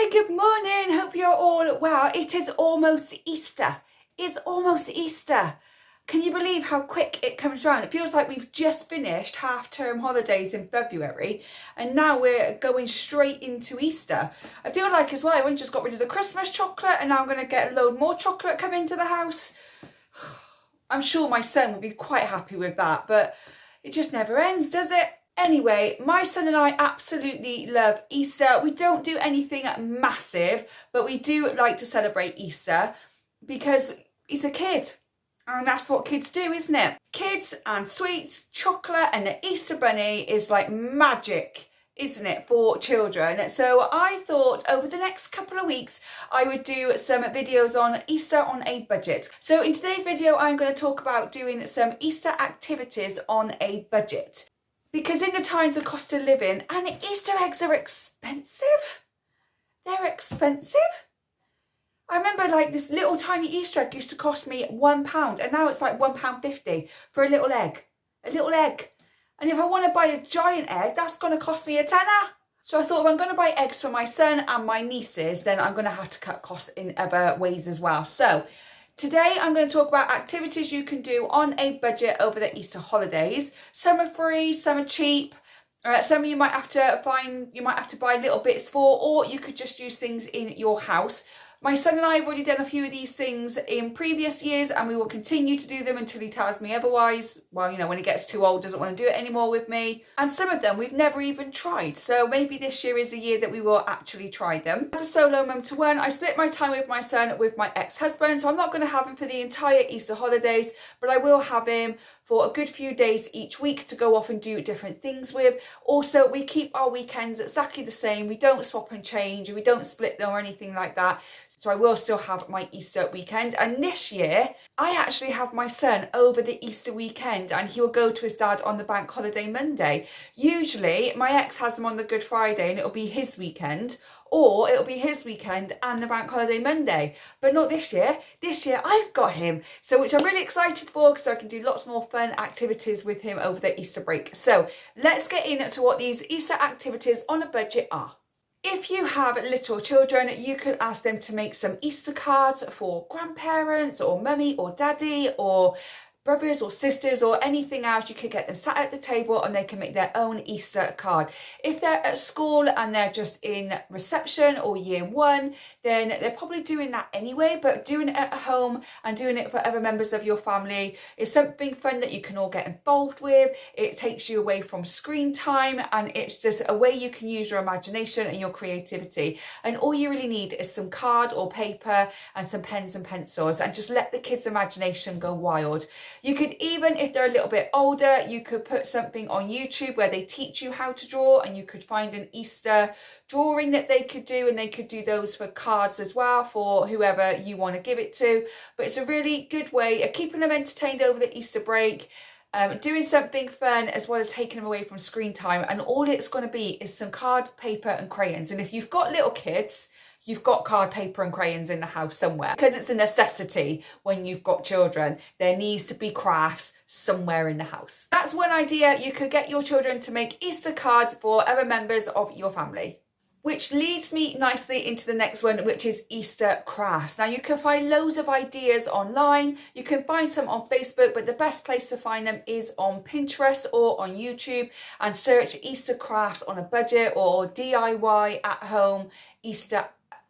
Hi, good morning. Hope you're all well. It is almost Easter. It's almost Easter. Can you believe how quick it comes round? It feels like we've just finished half-term holidays in February and now we're going straight into Easter. I feel like as well, I only just got rid of the Christmas chocolate and now I'm going to get a load more chocolate come into the house. I'm sure my son will be quite happy with that, but it just never ends, does it? Anyway, my son and I absolutely love Easter. We don't do anything massive, but we do like to celebrate Easter because he's a kid. And that's what kids do, isn't it? Kids and sweets, chocolate and the Easter bunny is like magic, isn't it, for children? So I thought over the next couple of weeks I would do some videos on Easter on a budget. So in today's video I'm going to talk about doing some Easter activities on a budget. Because in the times of cost of living, and Easter eggs are expensive. They're expensive. I remember like this little tiny Easter egg used to cost me £1 and now it's like £1.50 for a little egg. A little egg. And if I want to buy a giant egg, that's going to cost me a tenner. So I thought if I'm going to buy eggs for my son and my nieces, then I'm going to have to cut costs in other ways as well. So today I'm going to talk about activities you can do on a budget over the Easter holidays. Some are free, some are cheap. Some you might have to buy little bits for, or you could just use things in your house. My son and I have already done a few of these things in previous years and we will continue to do them until he tells me otherwise. Well, you know, when he gets too old, doesn't want to do it anymore with me. And some of them we've never even tried. So maybe this year is a year that we will actually try them. As a solo mum to one, I split my time with my son with my ex-husband. So I'm not going to have him for the entire Easter holidays, but I will have him for a good few days each week to go off and do different things with. Also, we keep our weekends exactly the same. We don't swap and change and we don't split them or anything like that. So I will still have my Easter weekend. And this year, I actually have my son over the Easter weekend and he will go to his dad on the bank holiday Monday. Usually, my ex has him on the Good Friday and it'll be his weekend. Or it'll be his weekend and the bank holiday Monday. But not this year. This year I've got him. So which I'm really excited for because I can do lots more fun activities with him over the Easter break. So let's get into what these Easter activities on a budget are. If you have little children, you could ask them to make some Easter cards for grandparents or mummy or daddy or brothers or sisters or anything else. You could get them sat at the table and they can make their own Easter card. If they're at school and they're just in reception or year one, then they're probably doing that anyway, but doing it at home and doing it for other members of your family is something fun that you can all get involved with. It takes you away from screen time and it's just a way you can use your imagination and your creativity. And all you really need is some card or paper and some pens and pencils and just let the kids' imagination go wild. You could even, if they're a little bit older, you could put something on YouTube where they teach you how to draw and you could find an Easter drawing that they could do and they could do those for cards as well for whoever you want to give it to. But it's a really good way of keeping them entertained over the Easter break, doing something fun as well as taking them away from screen time. And all it's going to be is some card, paper and crayons. And if you've got little kids, you've got card, paper and crayons in the house somewhere because it's a necessity when you've got children. There needs to be crafts somewhere in the house. That's one idea. You could get your children to make Easter cards for other members of your family. Which leads me nicely into the next one, which is Easter crafts. Now you can find loads of ideas online. You can find some on Facebook, but the best place to find them is on Pinterest or on YouTube and search Easter crafts on a budget or DIY at home Easter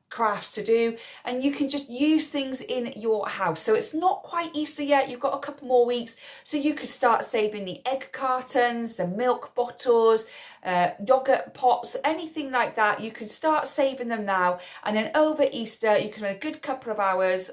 crafts to do, and you can just use things in your house. So it's not quite Easter yet, you've got a couple more weeks, so you could start saving the egg cartons, the milk bottles, yogurt pots, anything like that. You can start saving them now, and then over Easter you can spend a good couple of hours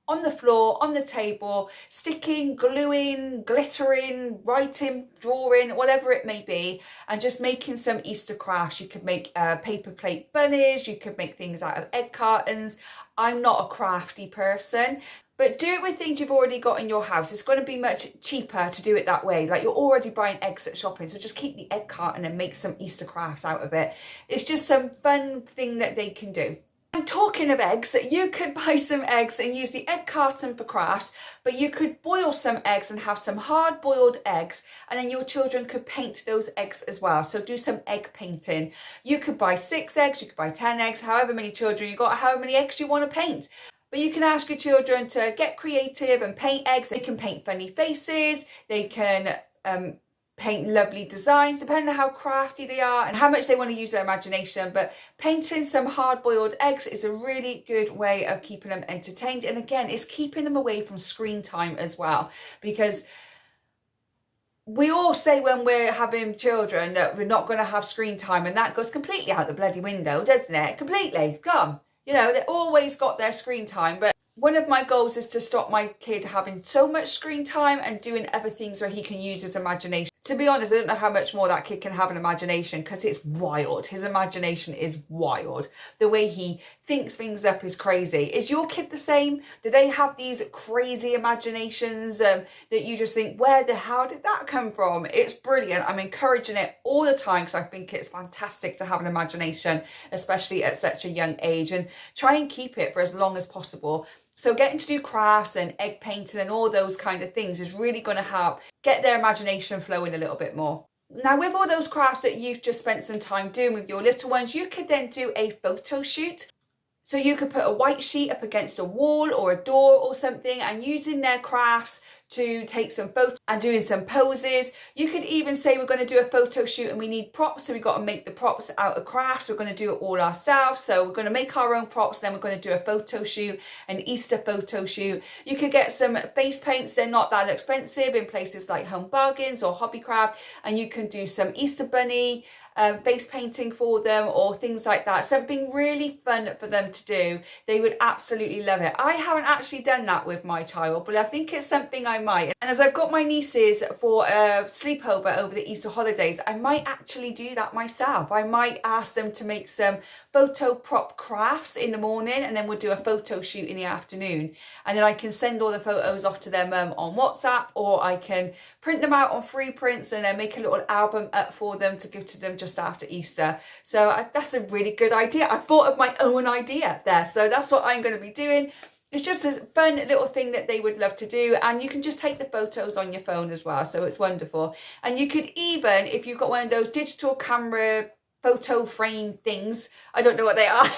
on the floor, on the table, sticking, gluing, glittering, writing, drawing, whatever it may be, and just making some Easter crafts. You could make paper plate bunnies, you could make things out of egg cartons. I'm not a crafty person, but do it with things you've already got in your house. It's going to be much cheaper to do it that way. Like you're already buying eggs at shopping, so just keep the egg carton and make some Easter crafts out of it. It's just some fun thing that they can do. I'm talking of eggs, you could buy some eggs and use the egg carton for crafts, but you could boil some eggs and have some hard boiled eggs, and then your children could paint those eggs as well. So do some egg painting. You could buy 6 eggs, you could buy 10 eggs, however many children you got, however many eggs you want to paint. But you can ask your children to get creative and paint eggs. They can paint funny faces, they can paint lovely designs, depending on how crafty they are and how much they want to use their imagination. But painting some hard-boiled eggs is a really good way of keeping them entertained. And again, it's keeping them away from screen time as well, because we all say when we're having children that we're not going to have screen time, and that goes completely out the bloody window, doesn't it? Completely gone. You know, they've always got their screen time, but one of my goals is to stop my kid having so much screen time and doing other things where he can use his imagination. To be honest, I don't know how much more that kid can have an imagination, because it's wild. His imagination is wild. The way he thinks things up is crazy. Is your kid the same? Do they have these crazy imaginations that you just think, where the hell did that come from? It's brilliant. I'm encouraging it all the time because I think it's fantastic to have an imagination, especially at such a young age, and try and keep it for as long as possible. So getting to do crafts and egg painting and all those kind of things is really going to help get their imagination flowing a little bit more. Now, with all those crafts that you've just spent some time doing with your little ones, you could then do a photo shoot. So you could put a white sheet up against a wall or a door or something, and using their crafts to take some photos and doing some poses. You could even say we're going to do a photo shoot and we need props, so we've got to make the props out of crafts. We're going to do it all ourselves, so we're going to make our own props, then we're going to do a photo shoot, an Easter photo shoot. You could get some face paints, they're not that expensive in places like Home Bargains or Hobbycraft, and you can do some Easter bunny face painting for them or things like that. Something really fun for them to do. They would absolutely love it. I haven't actually done that with my child, but I think it's something I might. And as I've got my nieces for a sleepover over the Easter holidays, I might actually do that myself. I might ask them to make some photo prop crafts in the morning, and then we'll do a photo shoot in the afternoon. And then I can send all the photos off to their mum on WhatsApp, or I can print them out on free prints and then make a little album up for them to give to them just after Easter. So that's a really good idea. I thought of my own idea there. So that's what I'm going to be doing. It's just a fun little thing that they would love to do, and you can just take the photos on your phone as well, so it's wonderful. And you could even, if you've got one of those digital camera photo frame things, I don't know what they are,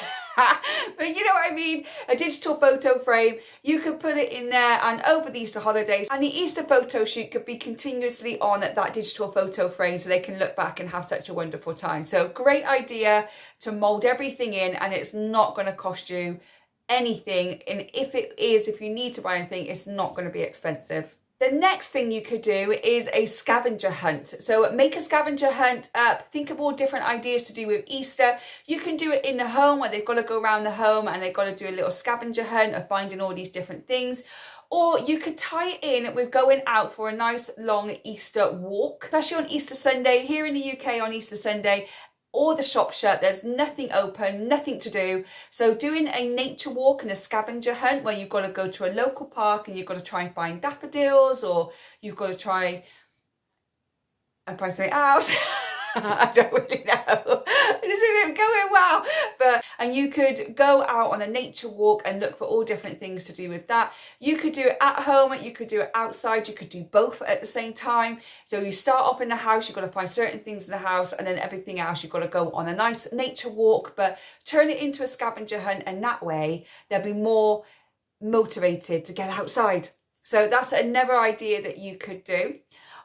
but you know what I mean, a digital photo frame, you could put it in there, and over the Easter holidays, and the Easter photo shoot could be continuously on at that digital photo frame, so they can look back and have such a wonderful time. So great idea to mold everything in, and it's not going to cost you anything, and if you need to buy anything, it's not going to be expensive. The next thing you could do is a scavenger hunt. So make a scavenger hunt up, think of all different ideas to do with Easter. You can do it in the home, where they've got to go around the home and they've got to do a little scavenger hunt of finding all these different things. Or you could tie it in with going out for a nice long Easter walk, especially on Easter Sunday. Here in the UK on Easter Sunday, all the shops shut, there's nothing open, nothing to do. So doing a nature walk and a scavenger hunt, where you've got to go to a local park and you've got to try and find daffodils, or you've got to try and find something else. I don't really know. This isn't going well. And you could go out on a nature walk and look for all different things to do with that. You could do it at home, you could do it outside, you could do both at the same time. So you start off in the house, you've got to find certain things in the house, and then everything else you've got to go on a nice nature walk, but turn it into a scavenger hunt, and that way they'll be more motivated to get outside. So that's another idea that you could do,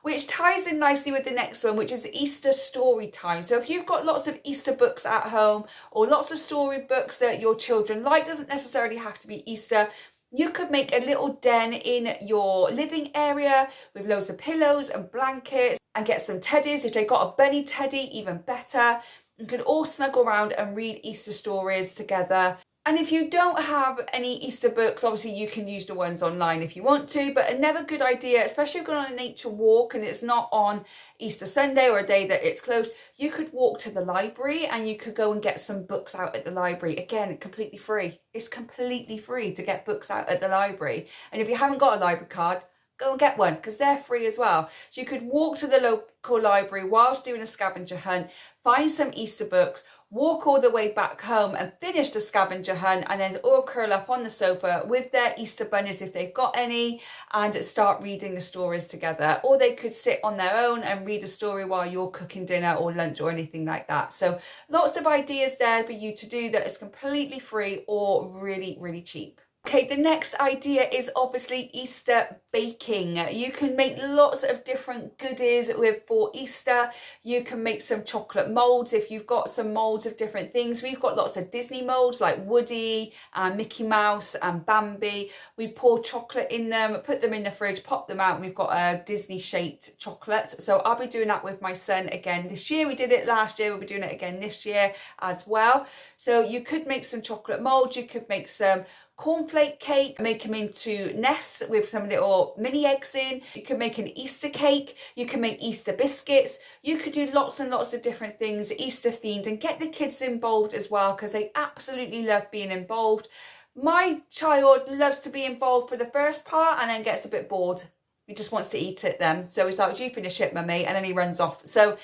which ties in nicely with the next one, which is Easter story time. So if you've got lots of Easter books at home, or lots of story books that your children like, doesn't necessarily have to be Easter, you could make a little den in your living area with loads of pillows and blankets, and get some teddies. If they've got a bunny teddy, even better. You could all snuggle around and read Easter stories together. And if you don't have any Easter books, obviously you can use the ones online if you want to, but another good idea, especially if you're going on a nature walk and it's not on Easter Sunday or a day that it's closed, you could walk to the library and you could go and get some books out at the library. Again, completely free. It's completely free to get books out at the library. And if you haven't got a library card, go and get one because they're free as well. So you could walk to the local library whilst doing a scavenger hunt, find some Easter books, walk all the way back home and finish the scavenger hunt, and then all curl up on the sofa with their Easter bunnies if they've got any, and start reading the stories together. Or they could sit on their own and read a story while you're cooking dinner or lunch or anything like that. So lots of ideas there for you to do that is completely free or really, really cheap. Okay, the next idea is obviously Easter baking. You can make lots of different goodies for Easter. You can make some chocolate molds if you've got some molds of different things. We've got lots of Disney molds like Woody and Mickey Mouse and Bambi. We pour chocolate in them, put them in the fridge, pop them out, and we've got a Disney shaped chocolate. So I'll be doing that with my son again this year. We did it last year, we'll be doing it again this year as well. So you could make some chocolate molds, you could make some cornflake cake, make them into nests with some little mini eggs in. You can make an Easter cake, you can make Easter biscuits, you could do lots and lots of different things Easter themed, and get the kids involved as well because they absolutely love being involved. My child loves to be involved for the first part and then gets a bit bored. He just wants to eat it then. So he's like, "You finish it, mummy," and then he runs off. So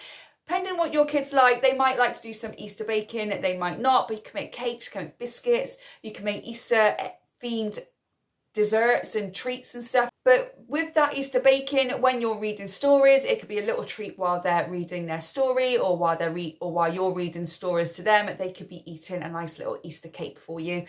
depending on what your kids like, they might like to do some Easter baking, they might not, but you can make cakes, you can make biscuits, you can make Easter themed desserts and treats and stuff. But with that Easter baking, when you're reading stories, it could be a little treat while they're reading their story, or while you're reading stories to them. They could be eating a nice little Easter cake for you.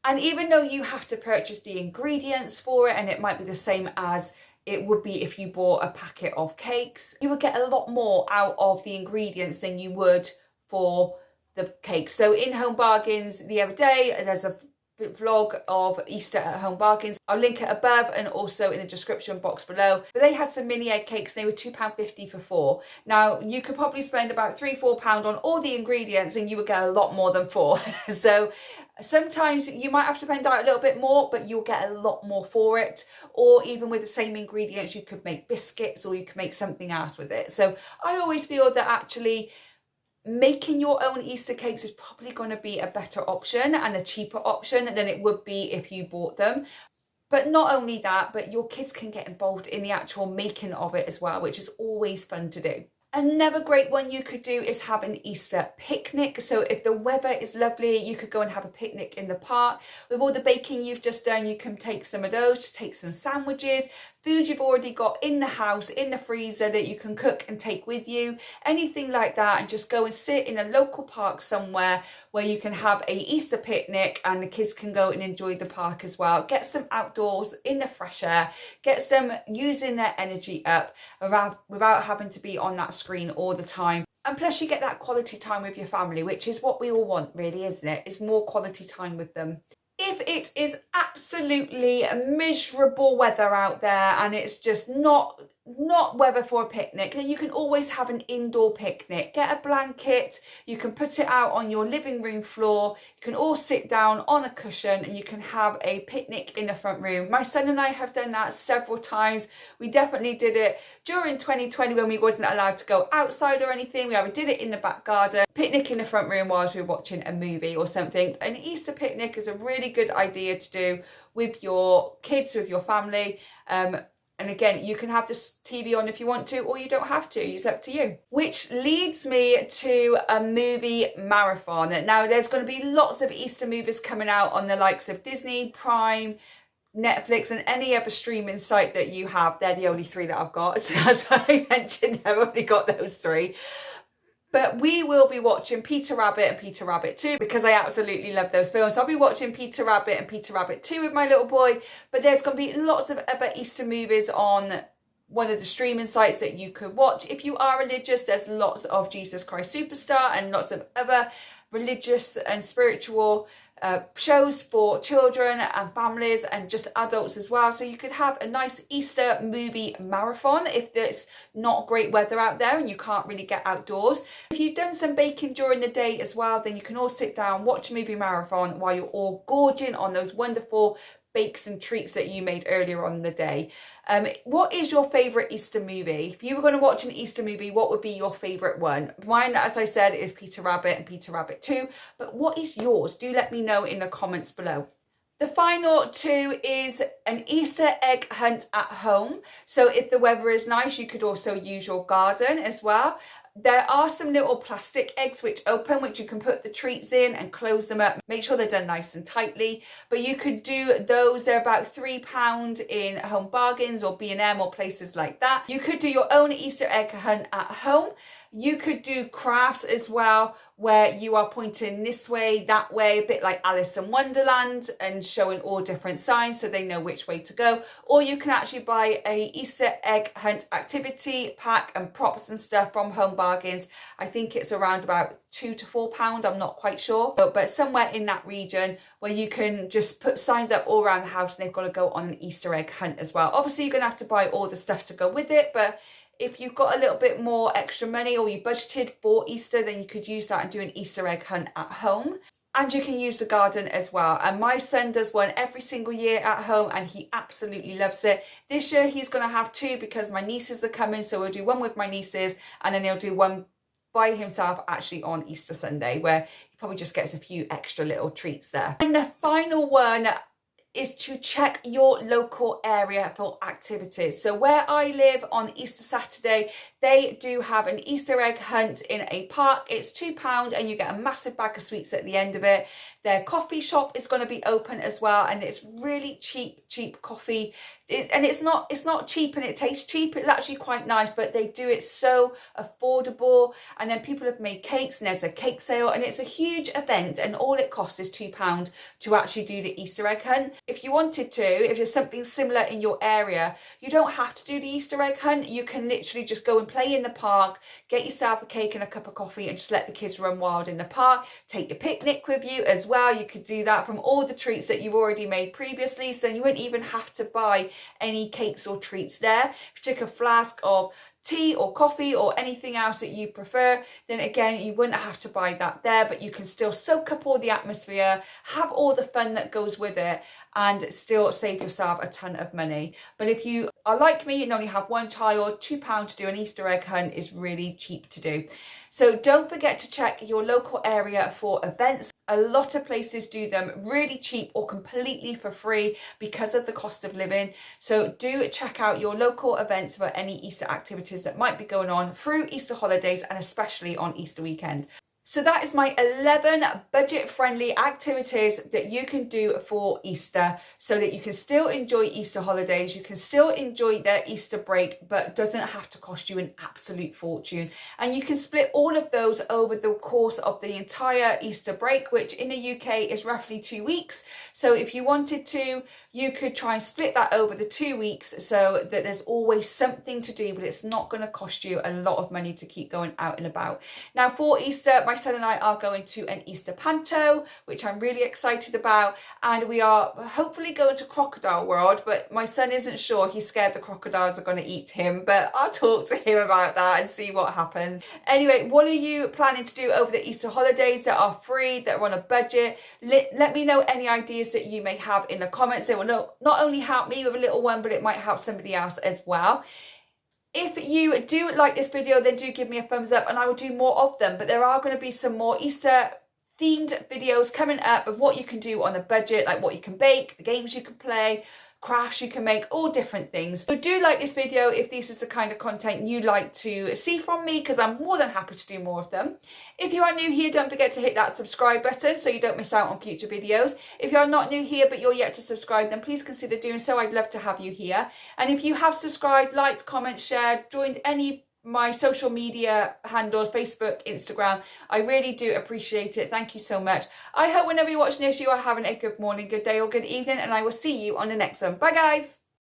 And even though you have to purchase the ingredients for it, and it might be the same as it would be if you bought a packet of cakes, you would get a lot more out of the ingredients than you would for the cakes. So in Home Bargains the other day, there's a vlog of Easter at Home Bargains. I'll link it above and also in the description box below. But they had some mini egg cakes and they were £2.50 for 4. Now you could probably spend about £3-4 on all the ingredients and you would get a lot more than 4. So sometimes you might have to spend out a little bit more, but you'll get a lot more for it. Or even with the same ingredients, you could make biscuits or you could make something else with it. So I always feel that actually making your own Easter cakes is probably going to be a better option and a cheaper option than it would be if you bought them. But not only that, but your kids can get involved in the actual making of it as well, which is always fun to do. Another great one you could do is have an Easter picnic. So if the weather is lovely, you could go and have a picnic in the park. With all the baking you've just done, you can take some of those, just take some sandwiches, food you've already got in the house, in the freezer that you can cook and take with you, anything like that, and just go and sit in a local park somewhere where you can have a Easter picnic and the kids can go and enjoy the park as well. Get some outdoors in the fresh air, get some using their energy up without having to be on that screen all the time. And plus you get that quality time with your family, which is what we all want really, isn't it? It's more quality time with them. If it is absolutely miserable weather out there and it's just not weather for a picnic, then you can always have an indoor picnic. Get a blanket, you can put it out on your living room floor, you can all sit down on a cushion and you can have a picnic in the front room. My son and I have done that several times. We definitely did it during 2020 when we wasn't allowed to go outside or anything. We either did it in the back garden, picnic in the front room whilst we were watching a movie or something. An Easter picnic is a really good idea to do with your kids, with your family. And again, you can have this TV on if you want to, or you don't have to. It's up to you. Which leads me to a movie marathon. Now, there's going to be lots of Easter movies coming out on the likes of Disney, Prime, Netflix, and any other streaming site that you have. They're the only 3 that I've got. So that's why I mentioned I've only got those 3. But we will be watching Peter Rabbit and Peter Rabbit 2 because I absolutely love those films. I'll be watching Peter Rabbit and Peter Rabbit 2 with my little boy. But there's going to be lots of other Easter movies on one of the streaming sites that you could watch. If you are religious, there's lots of Jesus Christ Superstar and lots of other religious and spiritual shows for children and families and just adults as well. So you could have a nice Easter movie marathon if there's not great weather out there and you can't really get outdoors. If you've done some baking during the day as well, then you can all sit down, watch a movie marathon while you're all gorging on those wonderful bakes and treats that you made earlier on in the day. What is your favourite Easter movie? If you were going to watch an Easter movie, what would be your favourite one? Mine, as I said, is Peter Rabbit and Peter Rabbit 2. But what is yours? Do let me know in the comments below. The final two is an Easter egg hunt at home. So if the weather is nice, you could also use your garden as well. There are some little plastic eggs which open, which you can put the treats in and close them up. Make sure they're done nice and tightly. But you could do those. They're about £3 in Home Bargains or B&M or places like that. You could do your own Easter egg hunt at home. You could do crafts as well, where you are pointing this way, that way, a bit like Alice in Wonderland, and showing all different signs so they know which way to go. Or you can actually buy a Easter egg hunt activity pack and props and stuff from Home Bargains. I think it's around about £2 to £4, I'm not quite sure, but somewhere in that region, where you can just put signs up all around the house and they've got to go on an Easter egg hunt as well. Obviously you're going to have to buy all the stuff to go with it, but if you've got a little bit more extra money or you budgeted for Easter, then you could use that and do an Easter egg hunt at home. And you can use the garden as well. And my son does one every single year at home and he absolutely loves it. This year he's going to have two because my nieces are coming. So we'll do one with my nieces and then he'll do one by himself actually on Easter Sunday, where he probably just gets a few extra little treats there. And the final one is to check your local area for activities. So where I live on Easter Saturday, they do have an Easter egg hunt in a park. It's £2 and you get a massive bag of sweets at the end of it. Their coffee shop is going to be open as well, and it's really cheap coffee. And it's not cheap and it tastes cheap. It's actually quite nice, but they do it so affordable. And then people have made cakes and there's a cake sale and it's a huge event and all it costs is £2 to actually do the Easter egg hunt. If you wanted to, if there's something similar in your area, you don't have to do the Easter egg hunt. You can literally just go and play in the park, get yourself a cake and a cup of coffee and just let the kids run wild in the park. Take your picnic with you as well. You could do that from all the treats that you've already made previously, so you wouldn't even have to buy any cakes or treats there. If you took a flask of tea or coffee or anything else that you prefer, then again you wouldn't have to buy that there, but you can still soak up all the atmosphere, have all the fun that goes with it, and still save yourself a ton of money. But if you are like me and only have one child, £2 to do an Easter egg hunt is really cheap to do. So don't forget to check your local area for events. A lot of places do them really cheap or completely for free because of the cost of living. So do check out your local events for any Easter activities that might be going on through Easter holidays and especially on Easter weekend. So that is my 11 budget-friendly activities that you can do for Easter so that you can still enjoy Easter holidays, you can still enjoy their Easter break, but it doesn't have to cost you an absolute fortune. And you can split all of those over the course of the entire Easter break, which in the UK is roughly 2 weeks. So if you wanted to, you could try and split that over the 2 weeks so that there's always something to do, but it's not going to cost you a lot of money to keep going out and about. Now for Easter, my son and I are going to an Easter panto, which I'm really excited about, and we are hopefully going to Crocodile World, but my son isn't sure. He's scared the crocodiles are going to eat him, but I'll talk to him about that and see what happens. Anyway, what are you planning to do over the Easter holidays that are free, that are on a budget? Let me know any ideas that you may have in the comments. It will not only help me with a little one, but it might help somebody else as well. If you do like this video, then do give me a thumbs up and I will do more of them. But there are going to be some more Easter themed videos coming up of what you can do on a budget, like what you can bake, the games you can play, crafts you can make, all different things. So do like this video if this is the kind of content you like to see from me, because I'm more than happy to do more of them. If you are new here, don't forget to hit that subscribe button so you don't miss out on future videos. If you are not new here but you're yet to subscribe, then please consider doing so. I'd love to have you here. And if you have subscribed, liked, commented, shared, joined any my social media handles, Facebook, Instagram, I really do appreciate it. Thank you so much. I hope whenever you're watching this, you are having a good morning, good day or good evening, and I will see you on the next one. Bye guys.